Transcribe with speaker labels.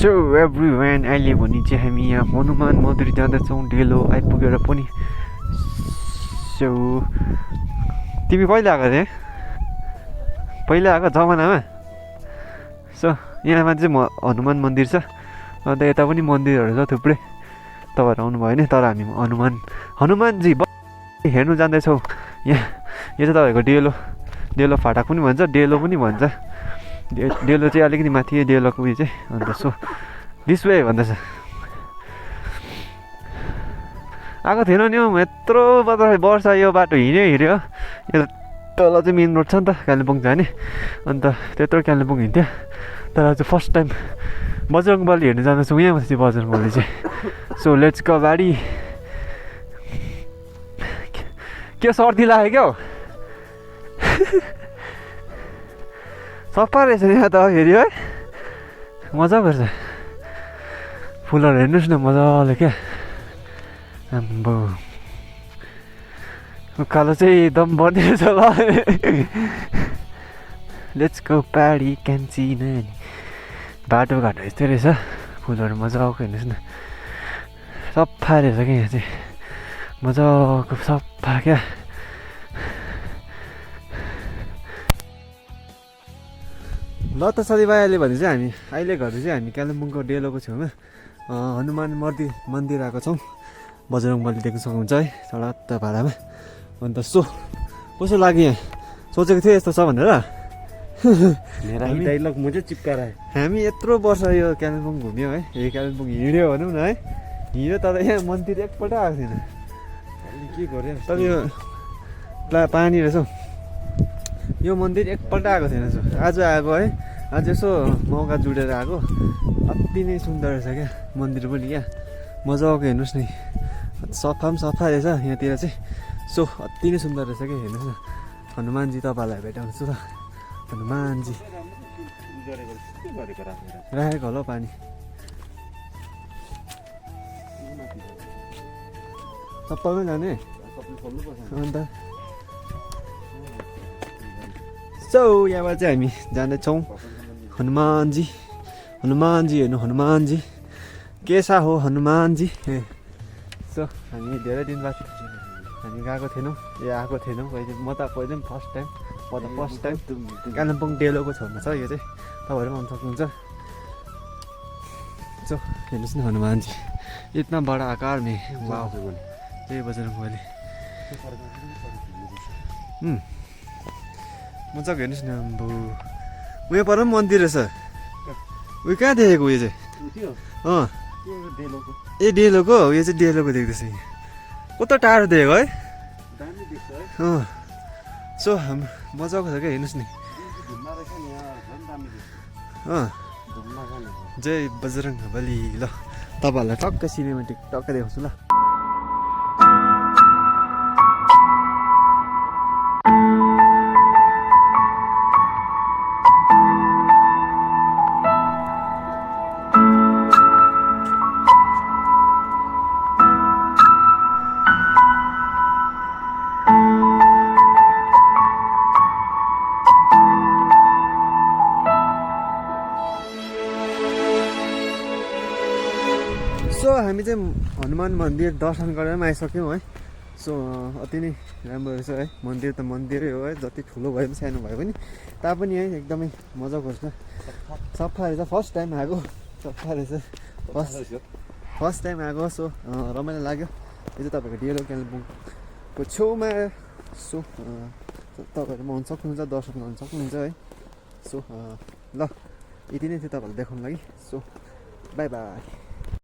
Speaker 1: so everyone अहिले भने चाहिँ हामी यहाँ हनुमान मन्दिर जाँदैछौँ डेलो आइपुगेर पनि सो तिमी कहिले आएको थिएँ पहिला आएको जमानामा सो यहाँमा चाहिँ हनुमान मन्दिर छ अन्त यता पनि मन्दिरहरू छ थुप्रै तपाईँहरू आउनुभयो नि तर हामी हनुमानजी हेर्नु जाँदैछौँ यहाँ यो चाहिँ तपाईँको डेलो फाटक पनि भन्छ डेलो पनि भन्छ डेलो चाहिँ अलिकति माथि डेलोको उयो चाहिँ अन्त सो दिस वे भन्दैछ आएको थिएन नि हौ यत्रो वर्ष यो बाटो हिँड्यो यो तल चाहिँ मेन रोड छ नि त कालिम्पोङ जाने अन्त त्यत्रो कालिम्पोङ हिँड्थ्यो तर चाहिँ फर्स्ट टाइम बजरङबली हेर्नु जाँदैछौँ यहाँ चाहिँ बजरङबली चाहिँ सो लेट्स गो गाडी के सर्दी लाग्यो क्या हौ सफा रहेछ यहाँ त हेऱ्यो है मजाको रहेछ फुलहरू हेर्नुहोस् न मजाले क्या आम्बो उकालो चाहिँ एकदम बनिरहेछ ल लेट्स गो पाडी क्यान्ची नानी बाटोघाटो यस्तै रहेछ फुलहरू मजाको हेर्नुहोस् न सफा रहेछ क्या यहाँ चाहिँ मजाको सफा क्या ल त साथीभाइ अहिले भने चाहिँ हामी अहिले घर चाहिँ हामी कालिम्पोङको डेलोको छेउमा हनुमान मन्दिर आएको छौँ बजरङबली देख्न सक्नुहुन्छ है सडक भाडामा अन्त सो कसो लाग्यो यहाँ सोचेको थिएँ यस्तो छ भनेर
Speaker 2: डाइलग म चाहिँ चिप्काएर
Speaker 1: हामी यत्रो वर्ष यो कालिम्पोङ घुम्यो है यो कालिम्पोङ हिँड्यो भनौँ न है हिँड्यो तर यहाँ मन्दिर एकपल्ट आएको थिएन
Speaker 2: के गऱ्यो
Speaker 1: तर यो पानी रहेछ हौ यो मन्दिर एकपल्ट आएको थिएन आज आएको है आज यसो मौका जुडेर आएको अति नै सुन्दर रहेछ क्या मन्दिर पनि क्या मजाको हेर्नुहोस् नि सफा पनि सफा रहेछ यहाँतिर चाहिँ सो अति नै सुन्दर रहेछ क्या हेर्नुहोस् न हनुमानजी तपाईँहरूलाई भेटाउँछु त हनुमानजी राखेको होला हौ पानी चप्पलमै जाने अन्त सो यहाँबाट चाहिँ हामी जाँदैछौँ हनुमानजी हेर्नु हनुमानजी केसा हो हनुमानजी ए सो हामी धेरै दिन बाद हामी गएको थिएनौँ आएको थिएनौँ कहिले म त कहिले पनि फर्स्ट टाइम कालिम्पोङ डेलोको छेउमा छ यो चाहिँ तपाईँहरू पनि आउनु सक्नुहुन्छ सो हेर्नुहोस् न हनुमानजी इतना बडा आकार में वाह जय बजरङबली मजाको हेर्नुहोस् न अम्बो उयो पर पनि मन्दिर रहेछ उयो कहाँ देखेको उयो चाहिँ ए डेलोको यो चाहिँ डेलोको देख्दैछ कता टाढो देखेको है सो हाम्रो मजाको छ क्या हेर्नुहोस् नि जय बजरङबली ल तपाईँहरूलाई टक्क सिनेमेटिक टक्क देखाउँछु ल सो हामी चाहिँ हनुमान मन्दिर दर्शन गरेर पनि आइसक्यौँ है सो अति नै राम्रो रहेछ है मन्दिर त मन्दिरै हो है जति ठुलो भए पनि सानो भए पनि तापनि है एकदमै मजाको रहेछ सफा रहेछ फर्स्ट टाइम आएको सफा रहेछ फर्स्ट टाइम आएको सो रमाइलो लाग्यो यो चाहिँ तपाईँको डेलो कालिम्पोङको छेउमा सो तपाईँहरू आउनु सक्नुहुन्छ दर्शन गर्नु सक्नुहुन्छ है सो ल यति नै थियो तपाईँहरूलाई देखाउनु लागि सो बाई बाई